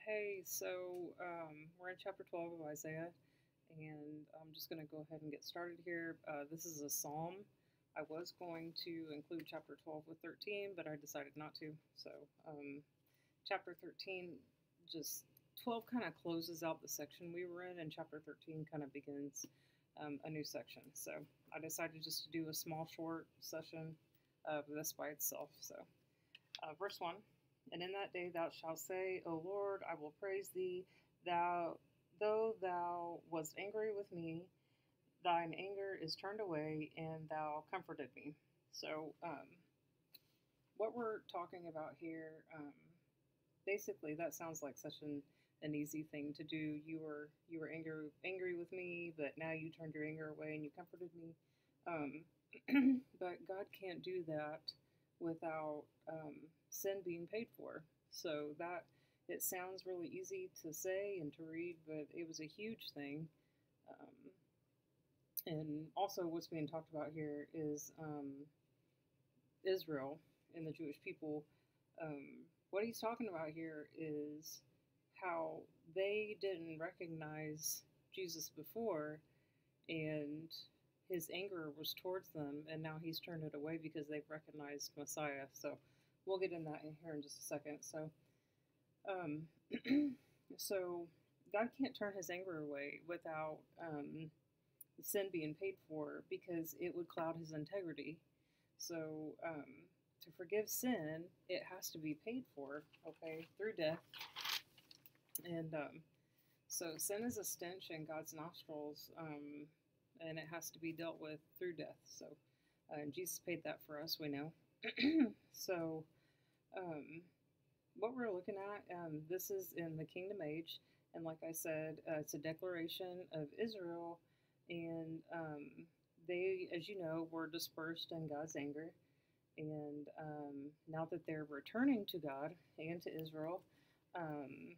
Hey, we're in chapter 12 of Isaiah, and I'm just going to go ahead and get started here. This is a psalm. I was going to include chapter 12 with 13, but I decided not to. Chapter 13, just 12 kind of closes out the section we were in, and chapter 13 kind of begins a new section. So I decided just to do a small, short session of this by itself. Verse 1. And in that day thou shalt say, O Lord, I will praise thee. Thou, though thou wast angry with me, thine anger is turned away, and thou comforted me. What we're talking about here, basically, that sounds like such an easy thing to do. You were angry with me, but now you turned your anger away and you comforted me. But God can't do that without sin being paid for. So that it sounds really easy to say and to read, but it was a huge thing. Um, and also, what's being talked about here is Israel and the Jewish people. What he's talking about here is how they didn't recognize Jesus before, and his anger was towards them, and now he's turned it away because they've recognized Messiah. So we'll get in that in here in just a second. Um, so God can't turn his anger away without sin being paid for because it would cloud his integrity. So to forgive sin, it has to be paid for, okay, through death. And sin is a stench in God's nostrils, and it has to be dealt with through death. And Jesus paid that for us, we know. so, um, what we're looking at, this is in the Kingdom Age, and like I said, it's a declaration of Israel, and they, as you know, were dispersed in God's anger. And now that they're returning to God and to Israel, um,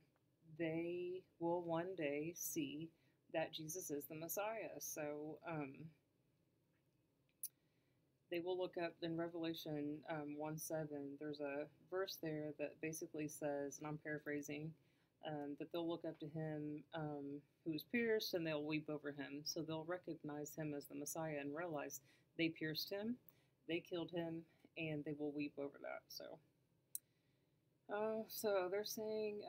they will one day see that Jesus is the Messiah. They will look up in Revelation 1:7. There's a verse there that basically says, and I'm paraphrasing, that they'll look up to him who is pierced and they'll weep over him. So they'll recognize him as the Messiah and realize they pierced him, they killed him, and they will weep over that. So they're saying,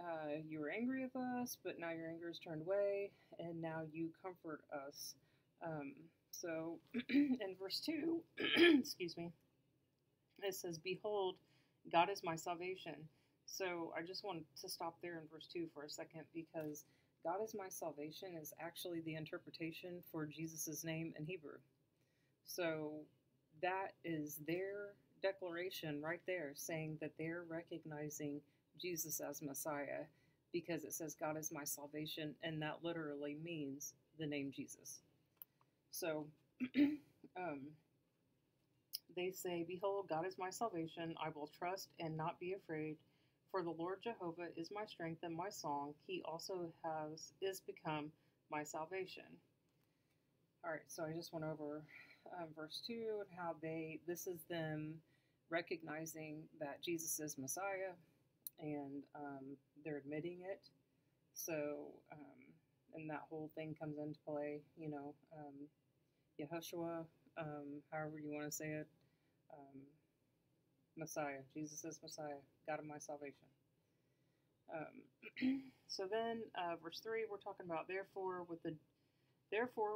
you were angry with us, but now your anger is turned away, and now you comfort us. So in verse 2, excuse me, it says, Behold, God is my salvation. So I just want to stop there in verse 2 for a second because God is my salvation is actually the interpretation for Jesus' name in Hebrew. So that is their declaration right there saying that they're recognizing Jesus as Messiah because it says God is my salvation, and that literally means the name Jesus. So they say, Behold, God is my salvation. I will trust and not be afraid. For the Lord Jehovah is my strength and my song. He also is become my salvation. All right, so I just went over verse 2 and how this is them recognizing that Jesus is Messiah, and they're admitting it. And that whole thing comes into play, Yehoshua, however you want to say it, Messiah. Jesus is Messiah, God of my salvation. So then, verse 3, we're talking about therefore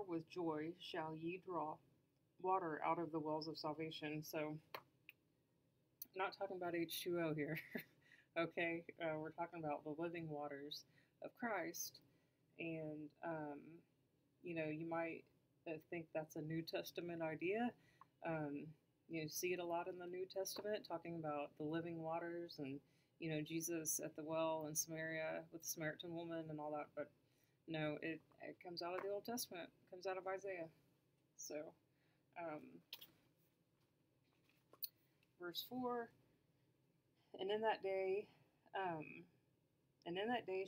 with joy shall ye draw water out of the wells of salvation. So, I'm not talking about H2O here. Okay, we're talking about the living waters of Christ, and you might think that's a New Testament idea. You see it a lot in the New Testament, talking about the living waters and Jesus at the well in Samaria with the Samaritan woman and all that. But no, it comes out of the Old Testament. It comes out of Isaiah. So, verse 4. And in that day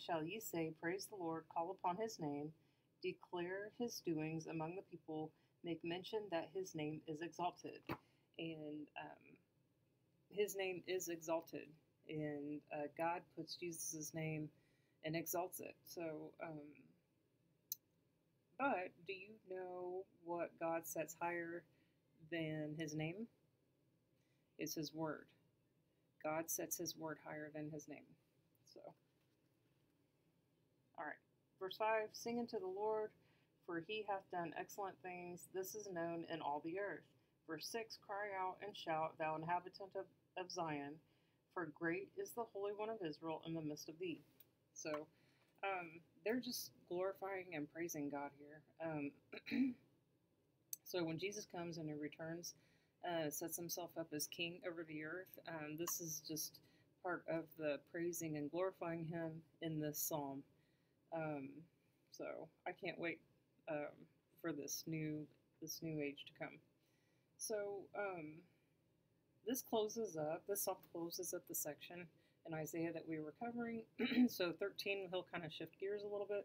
shall ye say, Praise the Lord, call upon his name, declare his doings among the people, make mention that his name is exalted. And his name is exalted. And God puts Jesus' name and exalts it. But do you know what God sets higher than his name? It's his word. God sets his word higher than his name. So, all right. Verse 5, sing unto the Lord, for he hath done excellent things. This is known in all the earth. Verse 6, cry out and shout, thou inhabitant of Zion, for great is the Holy One of Israel in the midst of thee. So, they're just glorifying and praising God here. So when Jesus comes and he returns, sets himself up as king over the earth, this is just part of the praising and glorifying him in this psalm. So I can't wait for this new age to come. So this psalm closes up the section in Isaiah that we were covering. So 13, he'll kind of shift gears a little bit.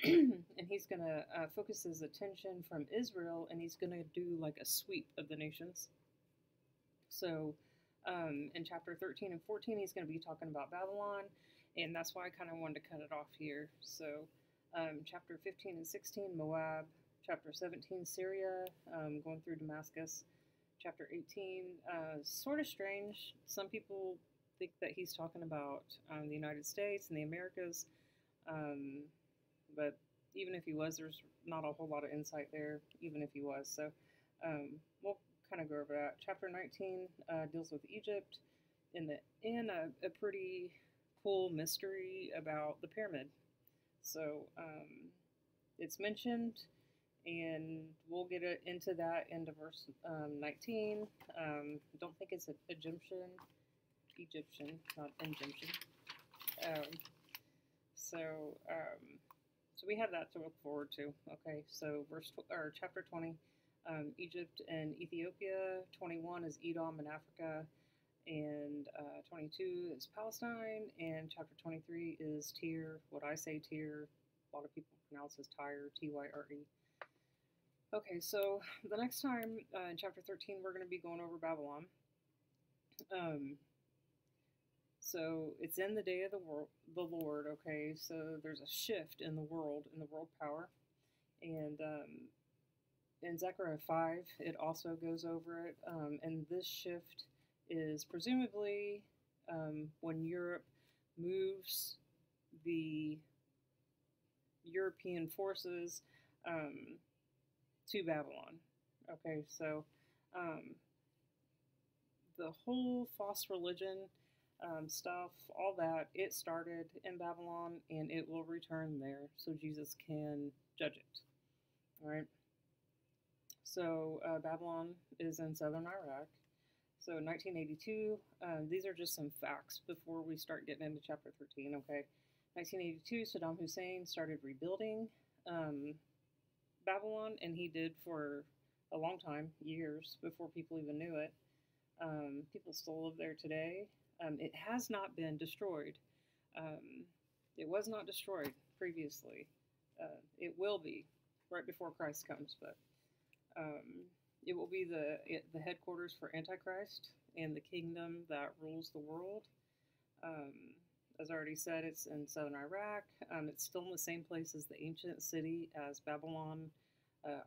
And he's going to focus his attention from Israel, and he's going to do like a sweep of the nations. So in chapter 13 and 14, he's going to be talking about Babylon, and that's why I kind of wanted to cut it off here. So chapter 15 and 16, Moab. Chapter 17, Syria, going through Damascus. Chapter 18, sort of strange. Some people think that he's talking about the United States and the Americas. But even if he was, there's not a whole lot of insight there, even if he was. So we'll kind of go over that. Chapter 19 deals with Egypt in a pretty cool mystery about the pyramid. So it's mentioned, and we'll get into that into verse 19. Don't think it's Egyptian, not Egyptian. So we have that to look forward to. Okay, so chapter 20, Egypt and Ethiopia. 21 is Edom and Africa, and 22 is Palestine, and chapter 23 is Tyre. What I say Tyre, a lot of people pronounce as Tyre, Tyre. Okay, so the next time in chapter 13, we're going to be going over Babylon. So it's in the day of the Lord, okay? So there's a shift in the world power. And in Zechariah 5, it also goes over it. And this shift is presumably when Europe moves the European forces to Babylon. Okay, so the whole false religion stuff, all that, it started in Babylon and it will return there so Jesus can judge it. All right. So Babylon is in southern Iraq. So 1982, these are just some facts before we start getting into chapter 13, okay? 1982, Saddam Hussein started rebuilding Babylon, and he did for a long time, years, before people even knew it. People still live there today. It has not been destroyed. It was not destroyed previously. It will be right before Christ comes, but it will be the headquarters for Antichrist and the kingdom that rules the world. As I already said, it's in southern Iraq. It's still in the same place as the ancient city as Babylon,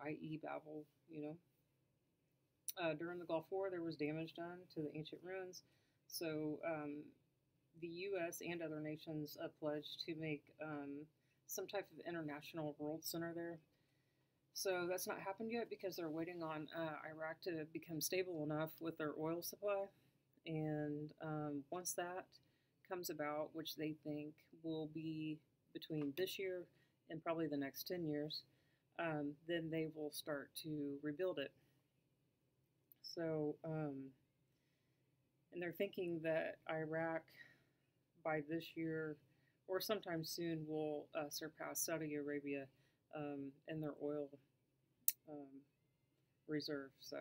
i.e. Babel, you know. During the Gulf War, there was damage done to the ancient ruins. So the U.S. and other nations pledged to make some type of international world center there. So that's not happened yet because they're waiting on Iraq to become stable enough with their oil supply. And once that comes about, which they think will be between this year and probably the next 10 years, then they will start to rebuild it. So, and they're thinking that Iraq by this year or sometime soon will surpass Saudi Arabia in their oil reserve. So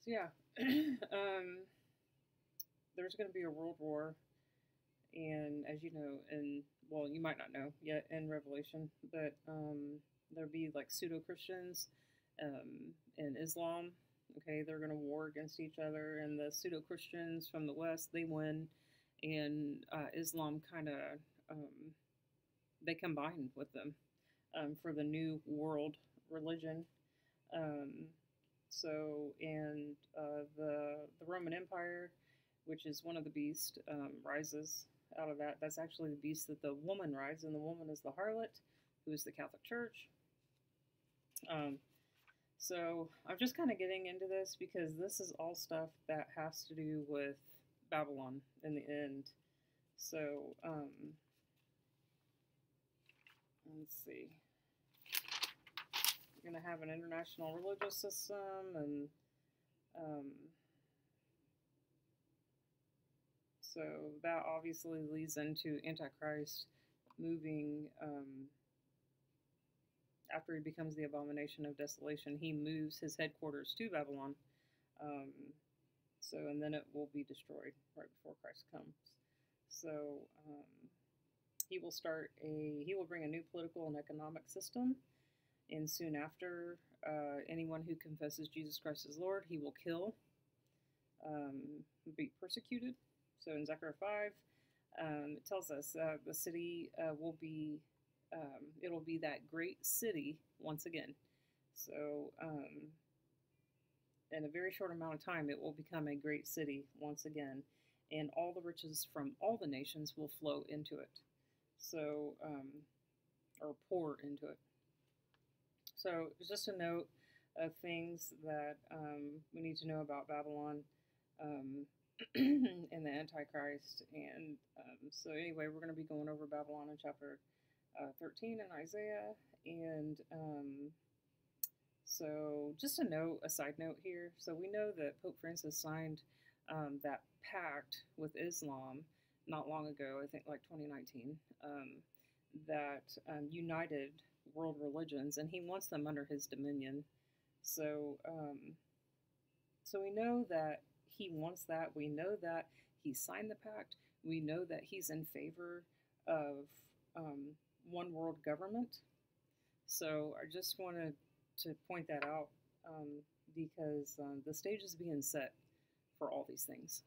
yeah, there's going to be a world war, and as you know, well, you might not know yet in Revelation, but there'll be like pseudo-Christians and Islam. Okay, they're going to war against each other, and the pseudo-Christians from the West, they win, and Islam kind of um, they combine with them for the new world religion. Um, and the Roman Empire, which is one of the beasts, rises out of that. That's actually the beast that the woman rides, and the woman is the harlot, who is the Catholic Church. Um, so I'm just kind of getting into this because this is all stuff that has to do with Babylon in the end. So let's see. We're going to have an international religious system, and um, so that obviously leads into Antichrist moving, after he becomes the abomination of desolation, he moves his headquarters to Babylon. Um, and then it will be destroyed right before Christ comes. So he will bring a new political and economic system, and soon after, anyone who confesses Jesus Christ as Lord, he will kill, be persecuted. So in Zechariah 5, it tells us the city will be, it'll be that great city once again. So in a very short amount of time, it will become a great city once again, and all the riches from all the nations will flow into it. So, or pour into it. So it's just a note of things that we need to know about Babylon and the Antichrist. And so anyway, we're going to be going over Babylon in chapter 13 in Isaiah. And so just a side note here. So we know that Pope Francis signed that pact with Islam not long ago, I think like 2019, that united world religions, and he wants them under his dominion. So, so we know that he wants that. We know that he signed the pact. We know that he's in favor of one world government. So I just wanted to point that out because the stage is being set for all these things.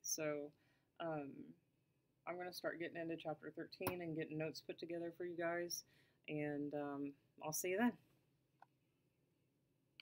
So I'm going to start getting into chapter 13 and getting notes put together for you guys, and I'll see you then.